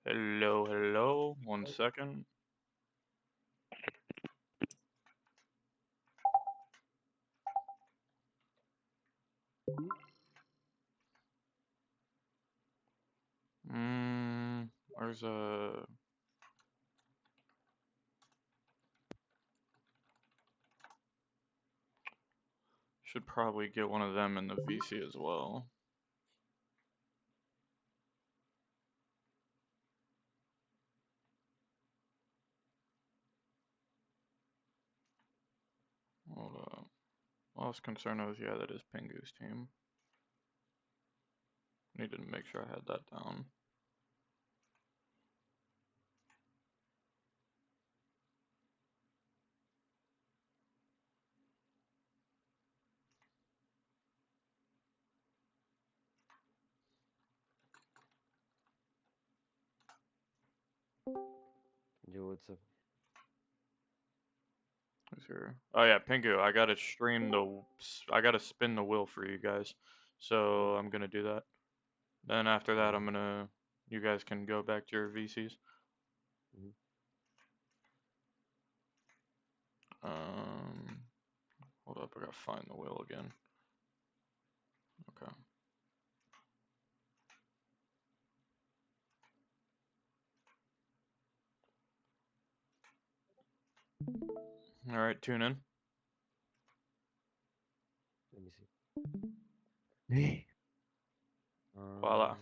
Hello, hello. 1 second. Where's should probably get one of them in the VC as well. Hold up. Last concern was, yeah, that is Pingu's team. Needed to make sure I had that down. Yo, what's up? Who's here? Oh yeah, Pingu. I gotta spin the wheel for you guys. So I'm gonna do that. Then after that, you guys can go back to your VCs. Mhm. Hold up, I gotta find the wheel again. Okay. All right, tune in. Let me see. Voila.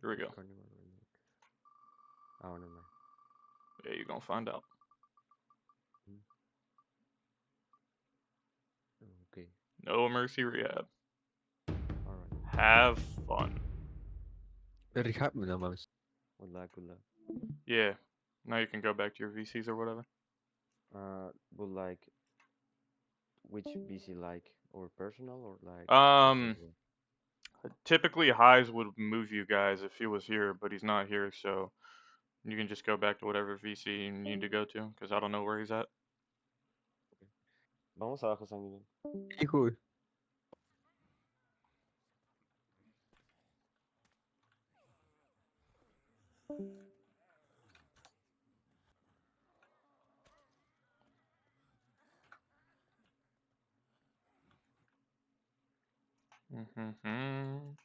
Here we go. Carnival Remake. Oh, never mind. Yeah, you're gonna find out. Hmm. Okay. No mercy rehab. Alright. Have fun. Rehab mo na, Mams. Good luck, good luck. Yeah. Now you can go back to your VCs or whatever. But like, which BC like, or personal, or like, Um, regular? typically Highs would move you guys if he was here, but he's not here, so you can just go back to whatever VC you need to go to, because I don't know where he's at. Okay. Vamos abajo, sanguíneo. Hijo. Mm-hmm.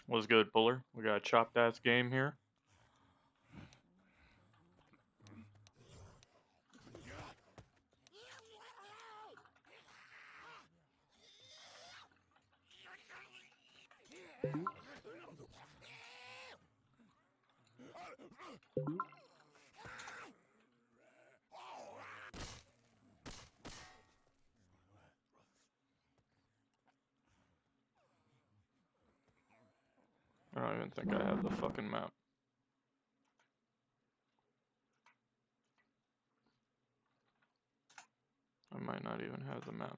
What's good, Buller? We got a chopped ass game here. I don't even think I have the fucking map. I might not even have the map.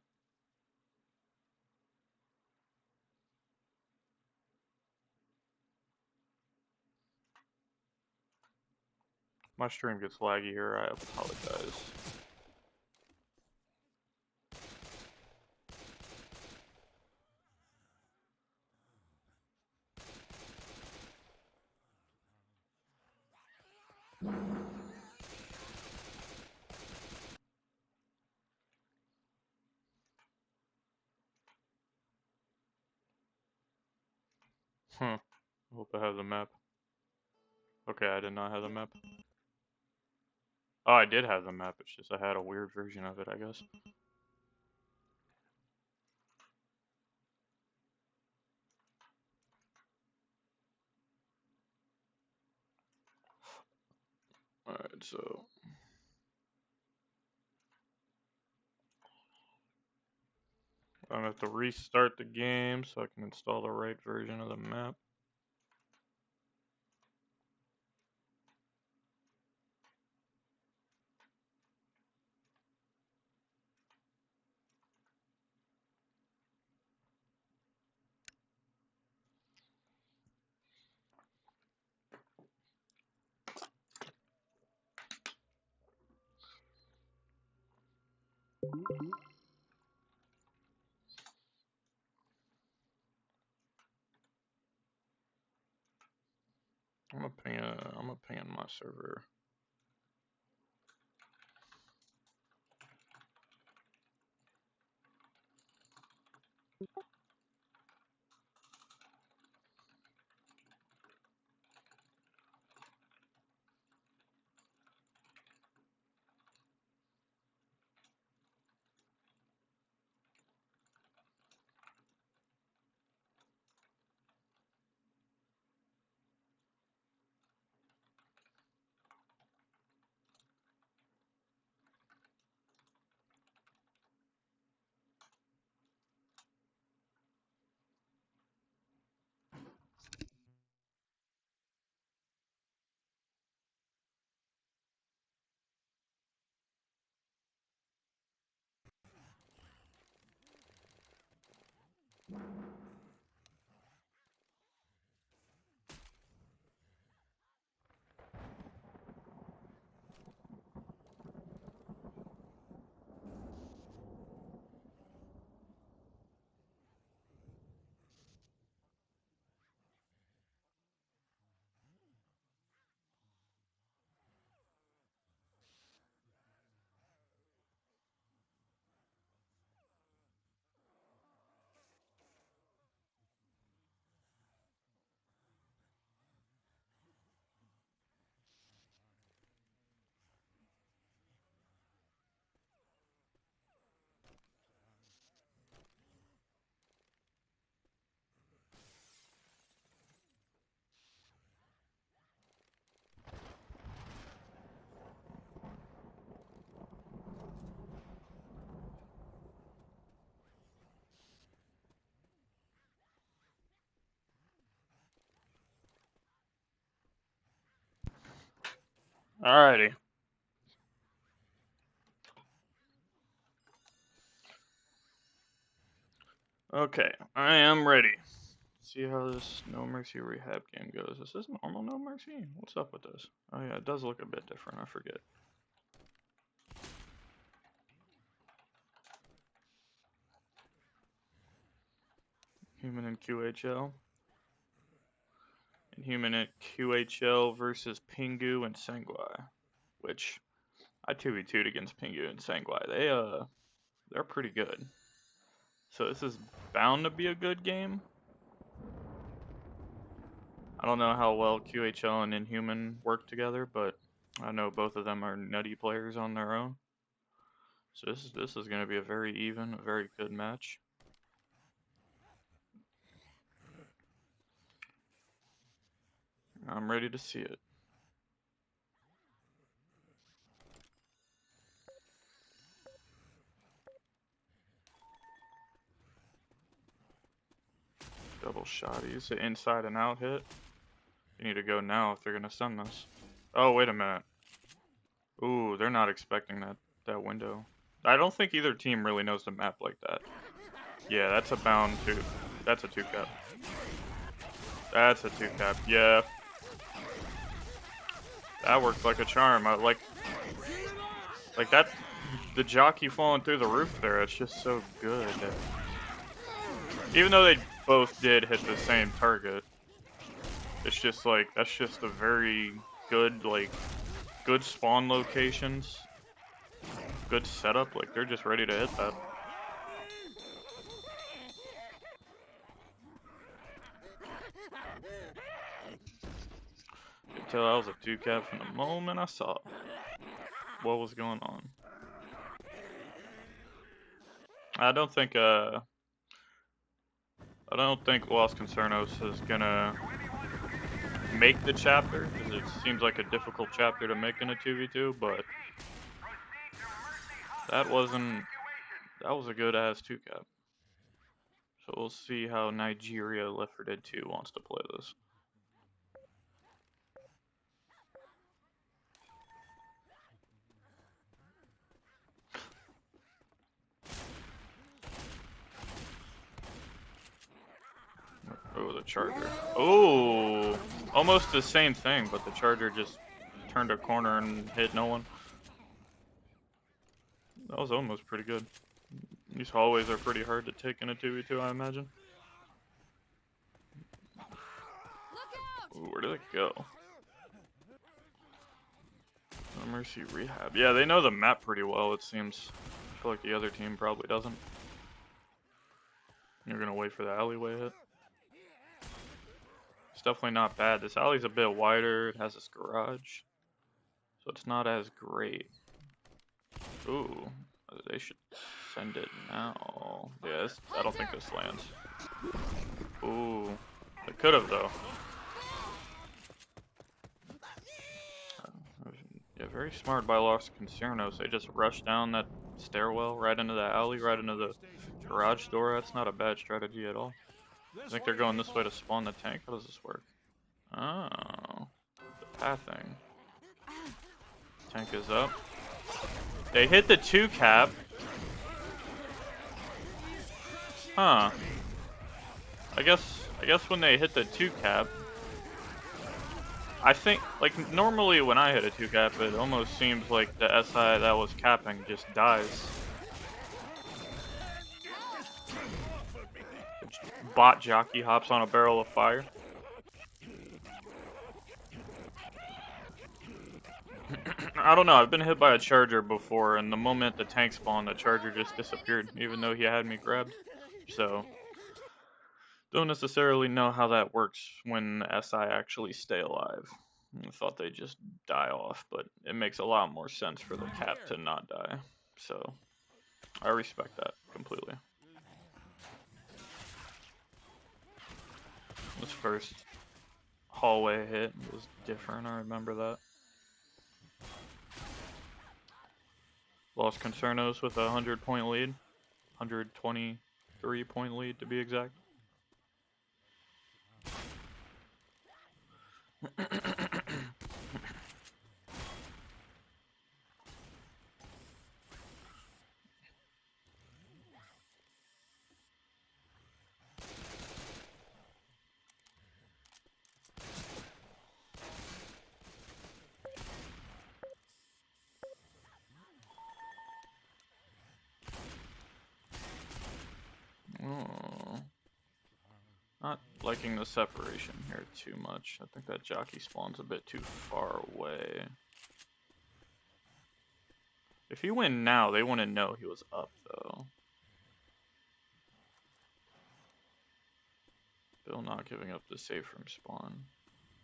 My stream gets laggy here, I apologize. Huh. I hope I have the map. Okay, I did not have the map. Oh, I did have the map, it's just I had a weird version of it, I guess. Alright, so I'm gonna have to restart the game so I can install the right version of the map. I'm gonna ping in my server. Alrighty. Okay, I am ready. See how this No Mercy Rehab game goes. Is this normal No Mercy? What's up with this? Oh yeah, it does look a bit different, I forget. Human and QHL. And Human at QHL versus Pingu and Sangwai. Which, I 2v2'd against Pingu and Sangwai. They're pretty good. So this is bound to be a good game. I don't know how well QHL and Inhuman work together, but I know both of them are nutty players on their own. So this is going to be a very even, a very good match. I'm ready to see it. Double shotties. The inside and out hit. You need to go now if they're gonna send this. Oh, wait a minute. Ooh, they're not expecting that window. I don't think either team really knows the map like that. Yeah, that's a bound two. That's a 2-cap. That's a 2-cap. Yeah. That worked like a charm. I like that. The jockey falling through the roof there. It's just so good. Even though they both did hit the same target, it's just like that's just a very good good spawn locations, good setup. Like they're just ready to hit that. I could tell I was a 2-cap from the moment I saw what was going on. I don't think Los Concernos is gonna make the chapter, because it seems like a difficult chapter to make in a 2v2, but that was a good ass 2-cap. So we'll see how Nigeria l4d2 wants to play this. Oh, the charger. Oh, almost the same thing, but the charger just turned a corner and hit no one. That was almost pretty good. These hallways are pretty hard to take in a 2v2, I imagine. Ooh, where did it go? No Mercy Rehab. Yeah, they know the map pretty well, it seems. I feel like the other team probably doesn't. You're gonna wait for the alleyway hit. It's definitely not bad. This alley's a bit wider. It has this garage, so it's not as great. Ooh, they should send it now. Yeah, I don't think this lands. Ooh, it could have though. Yeah, very smart by Los Concernos. They just rushed down that stairwell right into the alley, right into the garage door. That's not a bad strategy at all. I think they're going this way to spawn the tank. How does this work? Oh, the pathing. Tank is up. They hit the 2-cap. Huh. I guess when they hit the 2-cap, I think, like, normally when I hit a 2-cap, it almost seems like the SI that was capping just dies. Bot jockey hops on a barrel of fire. I don't know, I've been hit by a charger before, and the moment the tank spawned, the charger just disappeared, even though he had me grabbed. So, don't necessarily know how that works when the SI actually stay alive. I thought they'd just die off, but it makes a lot more sense for the cap to not die. So, I respect that completely. This first hallway hit was different, I remember that. Los Concernos with a 100-point lead. 123-point lead to be exact. Oh. Not liking the separation here too much. I think that jockey spawn's a bit too far away. If he went now, they wouldn't know he was up, though. Still not giving up the safe room spawn.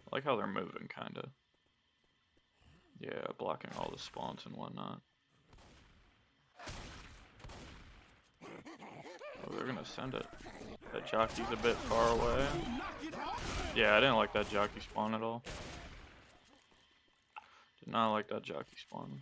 I like how they're moving, kinda. Yeah, blocking all the spawns and whatnot. Oh, they're gonna send it. That jockey's a bit far away. Yeah, I didn't like that jockey spawn at all. Did not like that jockey spawn.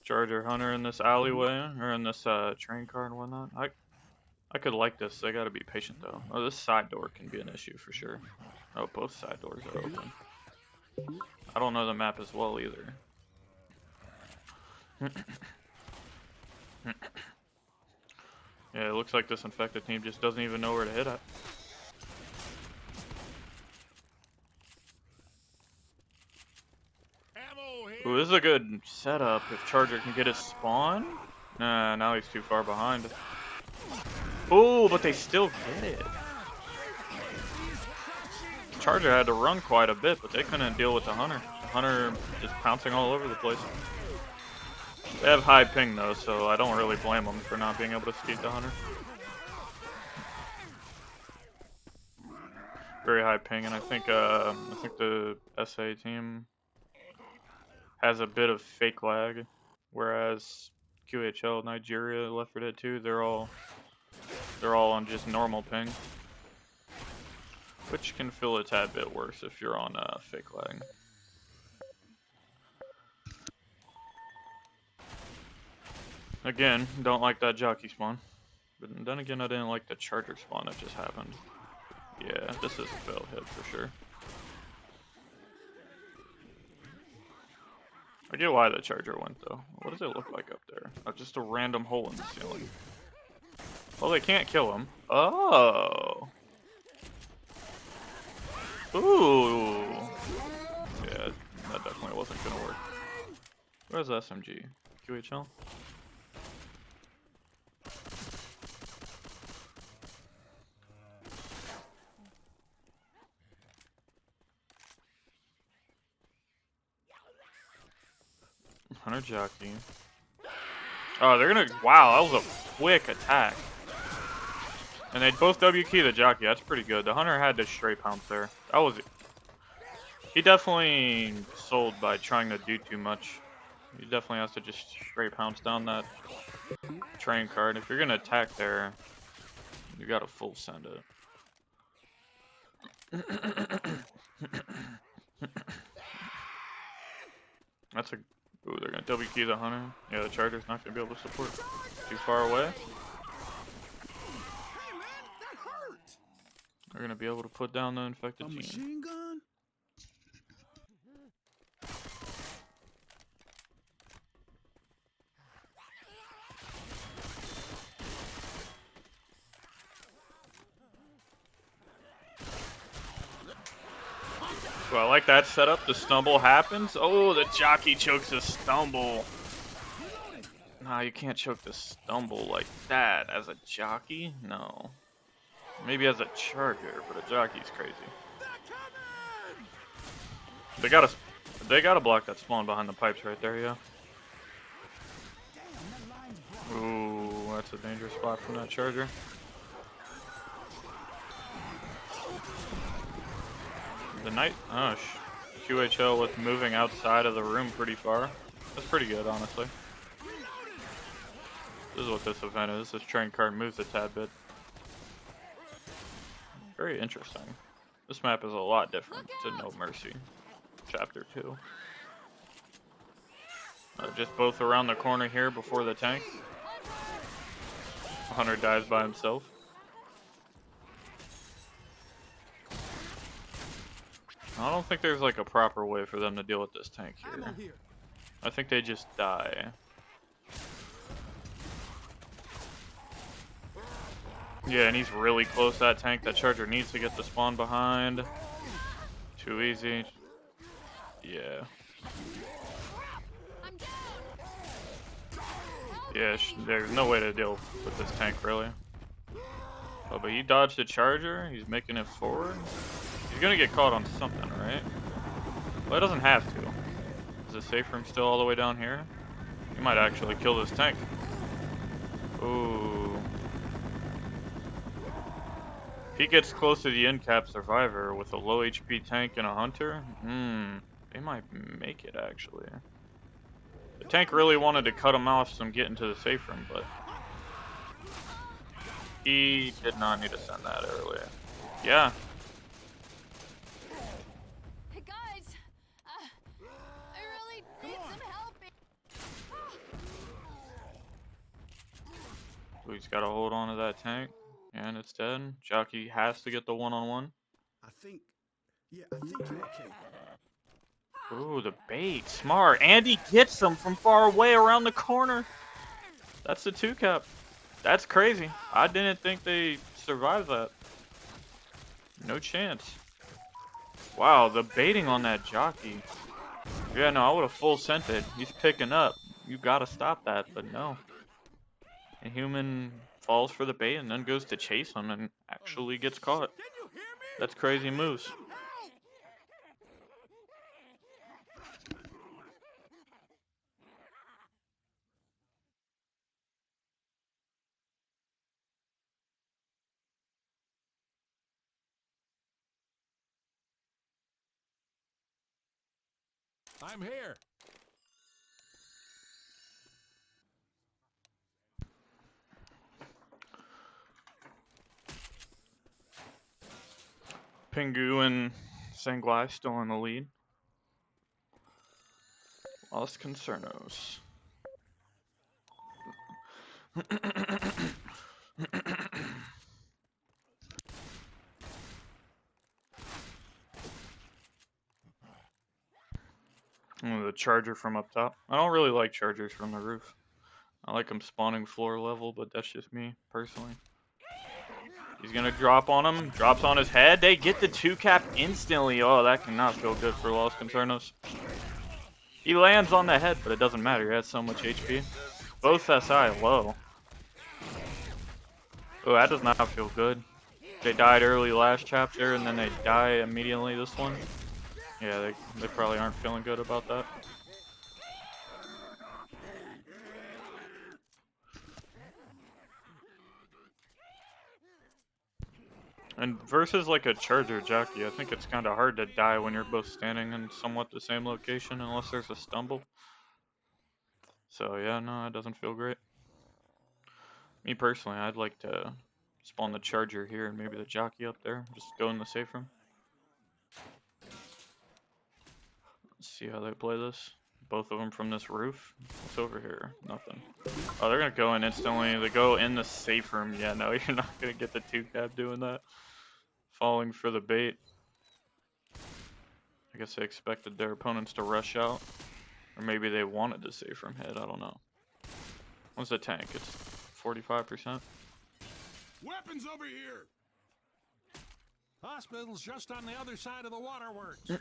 Charger Hunter in this alleyway, or in this train car and whatnot. I could like this. I gotta be patient though. Oh, this side door can be an issue for sure. Oh, both side doors are open. I don't know the map as well either. Yeah, it looks like this infected team just doesn't even know where to hit at. Ooh, this is a good setup if Charger can get his spawn. Nah, now he's too far behind. Ooh, but they still get it. Charger had to run quite a bit, but they couldn't deal with the Hunter. The Hunter just pouncing all over the place. They have high ping though, so I don't really blame them for not being able to escape the Hunter. Very high ping, and I think the SA team has a bit of fake lag, whereas QHL, Nigeria, l4d2, they're all on just normal ping, which can feel a tad bit worse if you're on fake lag. Again, don't like that jockey spawn, but then again, I didn't like the Charger spawn that just happened. Yeah, this is a failed hit for sure. I get why the Charger went though. What does it look like up there? Oh, just a random hole in the ceiling. Well, they can't kill him. Oh. Ooh. Yeah, that definitely wasn't gonna work. Where's SMG? QHL? Hunter jockey. Oh, they're gonna. Wow, that was a quick attack. And they both W key the jockey. That's pretty good. The Hunter had to straight pounce there. That was. He definitely sold by trying to do too much. He definitely has to just straight pounce down that train card. If you're gonna attack there, you gotta full send it. That's a. Ooh, they're gonna W key the Hunter. Yeah, the Charger's not gonna be able to support. Too far away. They're gonna be able to put down the infected team. Machine gun? So I like that setup. The stumble happens. Oh, the jockey chokes a stumble. Nah, you can't choke the stumble like that as a jockey. No. Maybe as a Charger, but a jockey's crazy. They gotta block that spawn behind the pipes right there, yeah. Ooh, that's a dangerous spot from that Charger. The night, QHL with moving outside of the room pretty far. That's pretty good, honestly. This is what this event is. This train card moves a tad bit. Very interesting. This map is a lot different to No Mercy, Chapter 2. Just both around the corner here before the tank. Hunter dies by himself. I don't think there's like a proper way for them to deal with this tank here. I think they just die. Yeah, and he's really close to that tank. That Charger needs to get the spawn behind. Too easy. Yeah. Yeah, there's no way to deal with this tank, really. Oh, but he dodged the Charger. He's making it forward. He's gonna get caught on something, right? Well, he doesn't have to. Is the safe room still all the way down here? He might actually kill this tank. Ooh. If he gets close to the end cap survivor with a low HP tank and a Hunter, they might make it actually. The tank really wanted to cut him off from getting to the safe room, but he did not need to send that earlier. Yeah. We just gotta hold on to that tank, and it's dead. Jockey has to get the one-on-one. I think you're okay. Ooh, the bait, smart. Andy gets him from far away around the corner. That's the 2-cap. That's crazy. I didn't think they survived that. No chance. Wow, the baiting on that jockey. Yeah, no, I would have full sent it. He's picking up. You gotta stop that, but no. And human falls for the bait and then goes to chase him and actually gets caught. That's crazy moves. I'm here. Pingu and Sanguai still in the lead. Los Concernos. The charger from up top. I don't really like chargers from the roof. I like them spawning floor level, but that's just me, personally. He's gonna drop on him. Drops on his head. They get the 2-cap instantly. Oh, that cannot feel good for Los Concernos. He lands on the head, but it doesn't matter. He has so much HP. Both SI low. Oh, that does not feel good. They died early last chapter, and then they die immediately this one. Yeah, they probably aren't feeling good about that. And versus like a charger jockey, I think it's kind of hard to die when you're both standing in somewhat the same location unless there's a stumble. So yeah, no, it doesn't feel great. Me personally, I'd like to spawn the charger here and maybe the jockey up there. Just go in the safe room. Let's see how they play this. Both of them from this roof. What's over here? Nothing. Oh, they're gonna go in instantly. They go in the safe room. Yeah, no, you're not gonna get the 2-cap doing that. Falling for the bait. I guess they expected their opponents to rush out. Or maybe they wanted the safe room hit. I don't know. What's the tank? It's 45%. Weapons over here. Hospital's just on the other side of the waterworks.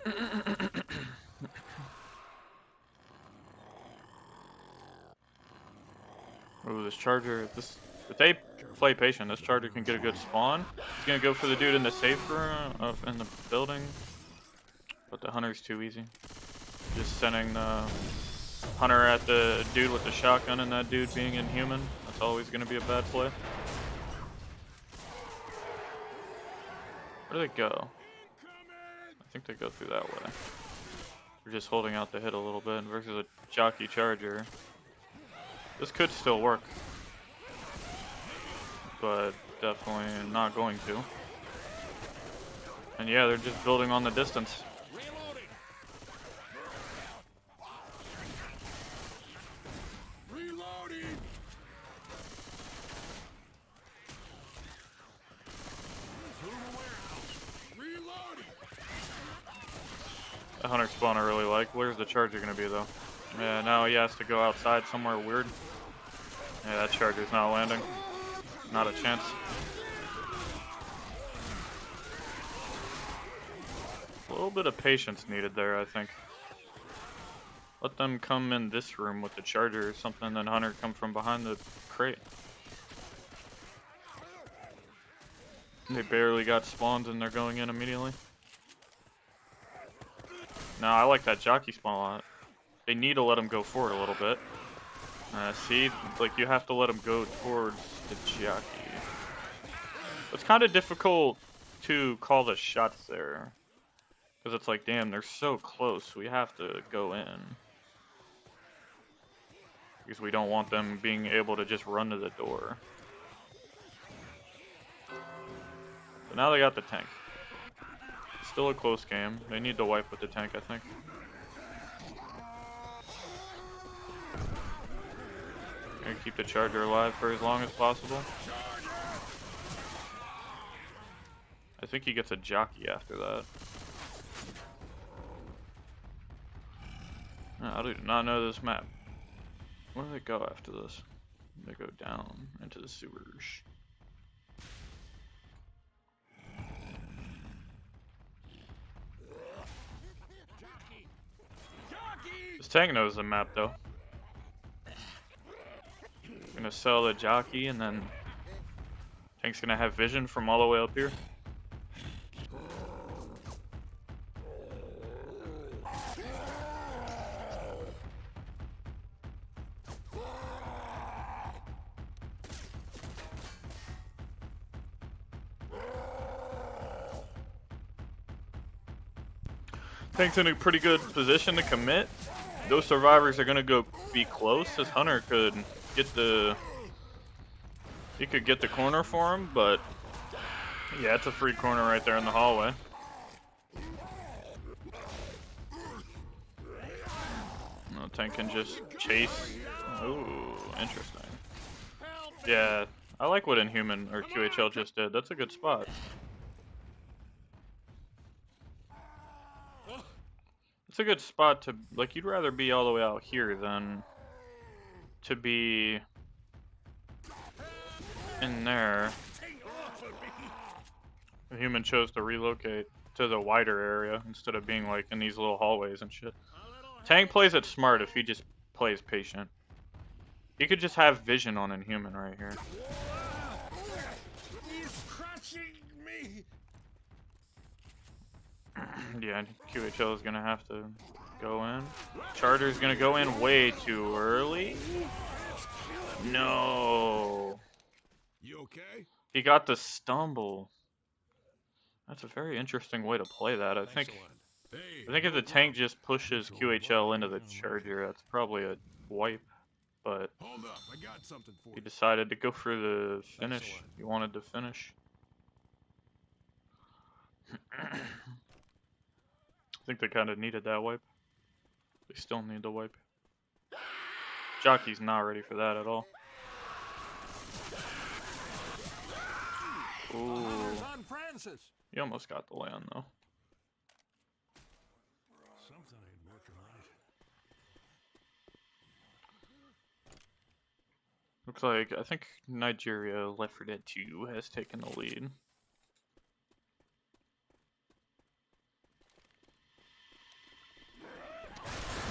Ooh, this charger, if they play patient, this charger can get a good spawn. He's gonna go for the dude in the safe room, in the building. But the hunter's too easy. Just sending the hunter at the dude with the shotgun and that dude being inhuman. That's always gonna be a bad play. Where do they go? I think they go through that way. They're just holding out the hit a little bit versus a jockey charger. This could still work, but definitely not going to. And yeah, they're just building on the distance. Reloading. Reloading. The hunter spawn I really like. Where's the charger gonna be though? Yeah, now he has to go outside somewhere weird. Yeah, that charger's not landing. Not a chance. A little bit of patience needed there, I think. Let them come in this room with the charger or something, then hunter come from behind the crate. They barely got spawns and they're going in immediately. No, I like that jockey spawn a lot. They need to let him go forward a little bit. See, like you have to let him go towards the jockey. It's kind of difficult to call the shots there. Because it's like, damn, they're so close. We have to go in. Because we don't want them being able to just run to the door. But now they got the tank. Still a close game. They need to wipe with the tank, I think. Gonna keep the charger alive for as long as possible. I think he gets a jockey after that. I do not know this map. Where do they go after this? They go down into the sewers. This tank knows the map though. Gonna sell the jockey and then tank's gonna have vision from all the way up here. Tank's in a pretty good position to commit. Those survivors are gonna go be close. This hunter could get the corner for him, but yeah, it's a free corner right there in the hallway. No, tank can just chase. Ooh, interesting. Yeah, I like what Inhuman or QHL just did. That's a good spot. It's a good spot to, like, you'd rather be all the way out here than to be in there. The human chose to relocate to the wider area instead of being like in these little hallways and shit. Tank plays it smart if he just plays patient. He could just have vision on Inhuman right here. He's crushing me. Yeah, QHL is gonna have to go in. Charter's gonna go in way too early. No. You okay? He got the stumble. That's a very interesting way to play that. I think if the tank just pushes QHL into the charger, that's probably a wipe. But Hold up, I got something for he you. decided to go for the finish. He wanted to finish. I think they kind of needed that wipe. They still need the wipe. Jockey's not ready for that at all. Ooh. He almost got the land though. Something ain't working right. Looks like, I think Nigeria, l4d2 has taken the lead.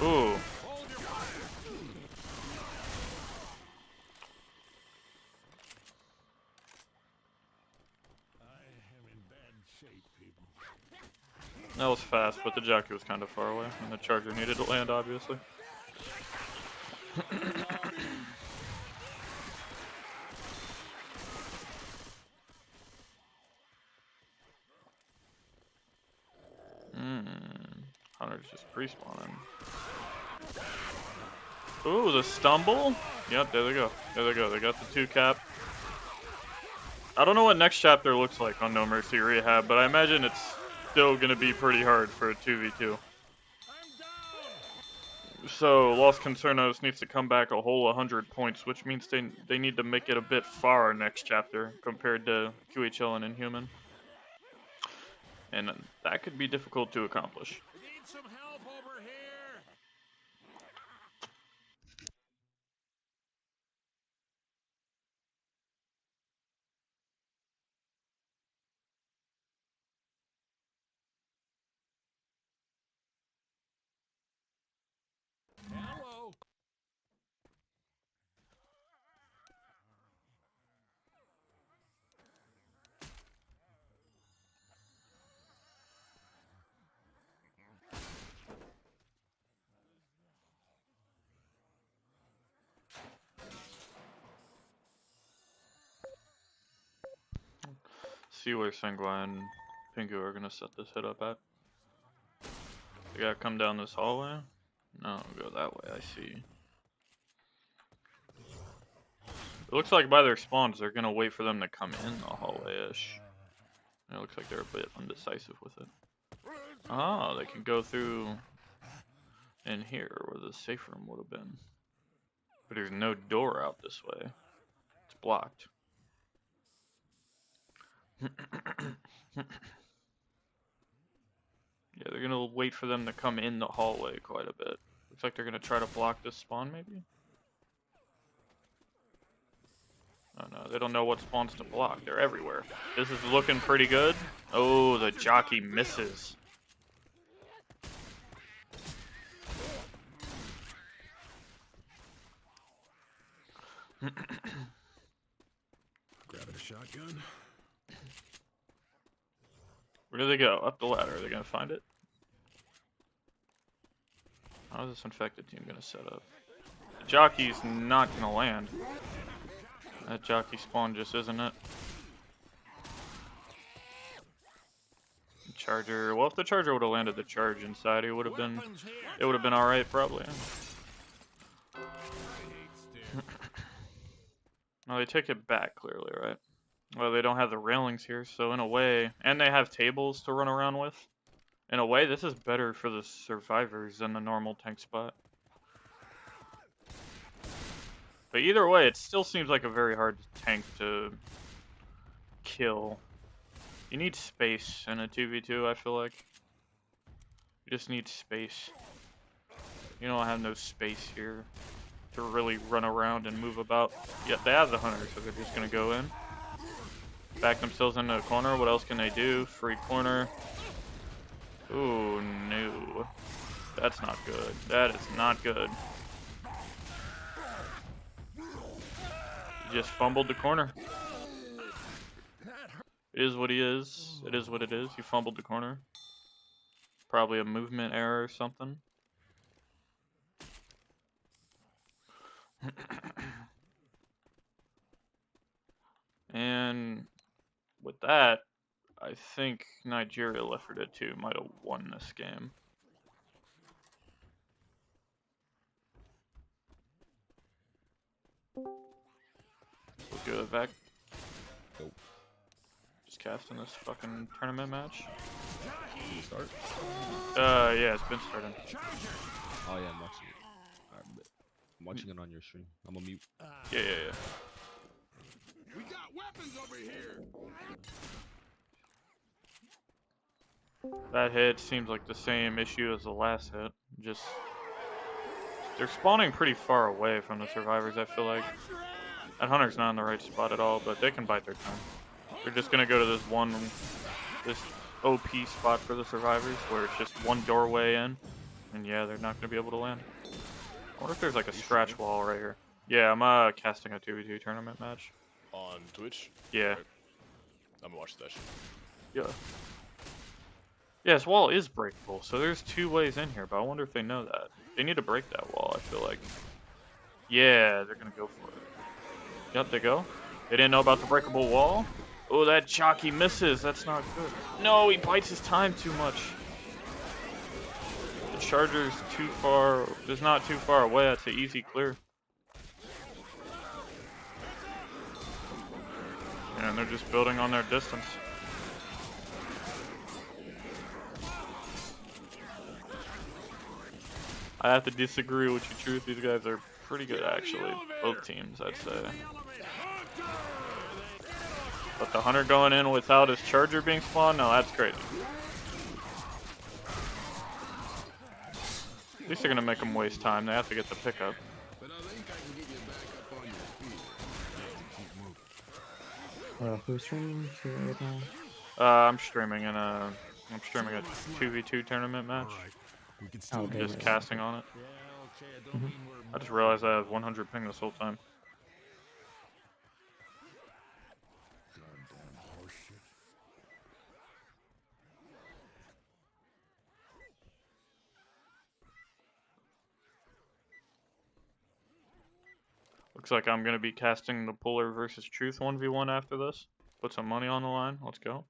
Ooh. That was fast, but the jockey was kind of far away, and the charger needed to land, obviously. Hunter's just pre-spawning. Ooh, the stumble? Yep, there they go. There they go. They got the 2 cap. I don't know what next chapter looks like on No Mercy Rehab, but I imagine it's still gonna be pretty hard for a 2v2. So Los Concernos needs to come back a whole 100 points, which means they need to make it a bit far next chapter compared to QHL and Inhuman. And that could be difficult to accomplish. Need some help over here. Hello. See where Sengwa and Pingu are gonna set this hit up at. They gotta come down this hallway? No, go that way, I see. It looks like by their spawns, they're gonna wait for them to come in the hallway-ish. It looks like they're a bit undecisive with it. Oh, they can go through in here where the safe room would have been. But there's no door out this way. It's blocked. Yeah, they're gonna wait for them to come in the hallway quite a bit. Looks like they're gonna try to block this spawn, maybe? Oh no, they don't know what spawns to block. They're everywhere. This is looking pretty good. Oh, the jockey misses. Grabbing a shotgun. Where do they go? Up the ladder. Are they gonna find it? How is this infected team gonna set up? The jockey's not gonna land. That jockey spawn just isn't it. Charger. Well, if the charger would have landed the charge inside, it would have been all right, probably. No, they take it back clearly, right? Well, they don't have the railings here, so in a way, and they have tables to run around with. In a way, this is better for the survivors than the normal tank spot. But either way, it still seems like a very hard tank to kill. You need space in a 2v2, I feel like. You just need space. You don't have no space here to really run around and move about. Yeah, they have the hunter, so they're just gonna go in. Back themselves into a corner. What else can they do? Free corner. Ooh, no. That's not good. That is not good. Just fumbled the corner. It is what he is. It is what it is. You fumbled the corner. Probably a movement error or something. And with that, I think Nigeria l4d2 might have won this game. We'll do it back. Nope. Just casting this fucking tournament match. Can you start? Yeah, it's been starting. Oh yeah, I'm watching it. Alright, bet. I'm watching it on your stream. I'm on mute. Yeah. We got weapons over here. That hit seems like the same issue as the last hit. Just they're spawning pretty far away from the survivors, I feel like. That hunter's not in the right spot at all, but they can bite their time. They're just gonna go to this OP spot for the survivors where it's just one doorway in. And yeah, they're not gonna be able to land. I wonder if there's like a scratch wall right here. Yeah, I'm casting a 2v2 tournament match. On Twitch? Yeah. Right. I'm gonna watch that shit. Yeah. Yeah, this wall is breakable, so there's two ways in here, but I wonder if they know that. They need to break that wall, I feel like. Yeah, they're gonna go for it. Yep, they go. They didn't know about the breakable wall. Oh, that jockey misses. That's not good. No, he bites his time too much. The charger's too far. It's not too far away. That's an easy clear. And they're just building on their distance. I have to disagree with you, Truth. These guys are pretty good, actually. Both teams, I'd say. But the hunter going in without his charger being spawned? No, that's crazy. At least they're going to make them waste time. They have to get the pickup. But I think I can get you back up on your feet. Who's streaming to right now? I'm streaming a 2v2 tournament match. We can still Okay, Just nice. casting on it. I just realized I have 100 ping this whole time. Goddamn horseshit. Looks like I'm going to be casting the Puller versus Truth 1v1 after this. Put some money on the line. Let's go.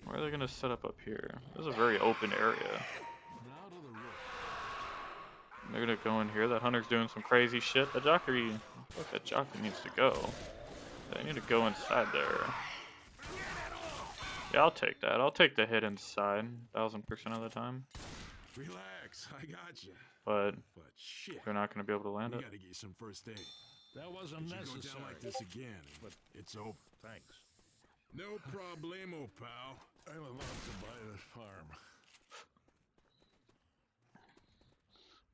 Where are they going to set up here? This is a very open area. Now to the roof. They're going to go in here. That hunter's doing some crazy shit. That jockey, that jockey needs to go. They need to go inside there. Yeah, I'll take that. I'll take the hit inside 1000% of the time. Relax, I got you. But But shit, you're not going to be able to land we it. gotta get you some first aid. That wasn't If you go necessary. down like this again, but it's over. Thanks. No problemo, pal. I'm about to buy this farm.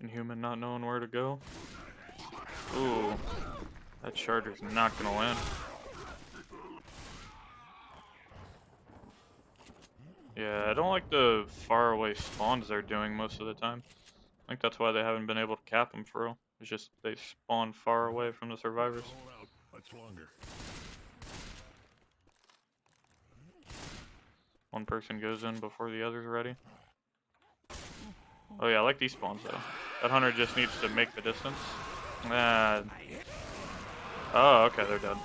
Inhuman not knowing where to go. Ooh. That charger's not going to land. Yeah, I don't like the faraway spawns they're doing most of the time. I think that's why they haven't been able to cap them for real. It's just they spawn far away from the survivors. Hold out much longer. One person goes in before the other's ready. Oh yeah, I like these spawns though. That hunter just needs to make the distance. Oh, okay, they're dead.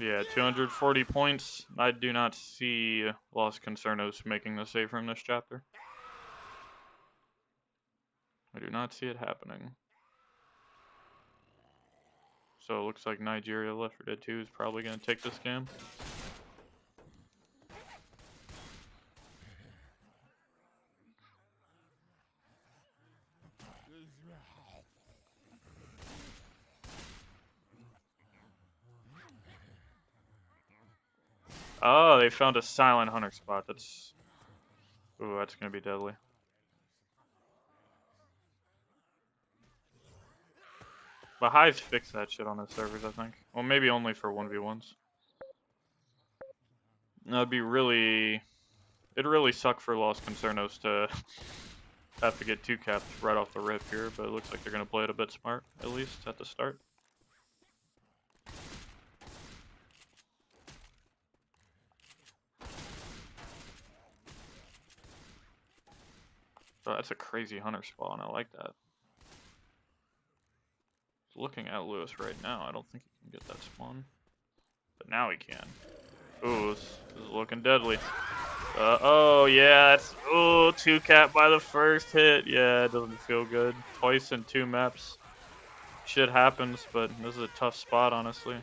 Yeah, 240 points. I do not see Los Concernos making the save from this chapter. I do not see it happening. So it looks like Nigeria l4d2 is probably going to take this game. Oh, they found a silent hunter spot. That's... Ooh, that's going to be deadly. But Hive fixed that shit on his servers, I think. Well, maybe only for 1v1s. That'd be really... It'd really suck for Los Concernos to have to get 2-capped right off the rip here, but it looks like they're going to play it a bit smart, at least at the start. Oh, that's a crazy hunter spawn. I like that. Looking at Lewis right now, I don't think he can get that spawn. But now he can. Ooh, this is looking deadly. Oh, yeah, that's... Oh, 2-cap by the first hit. Yeah, it doesn't feel good. Twice in 2 maps. Shit happens, but this is a tough spot, honestly.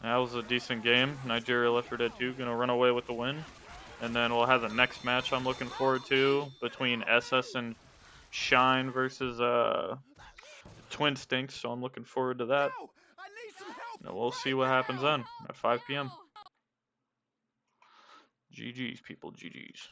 That was a decent game. Nigeria l4d2 gonna run away with the win. And then we'll have the next match I'm looking forward to between SS and Shine versus Twin Stinks, so I'm looking forward to that. And we'll see what happens then at 5 p.m. GG's, people, GG's.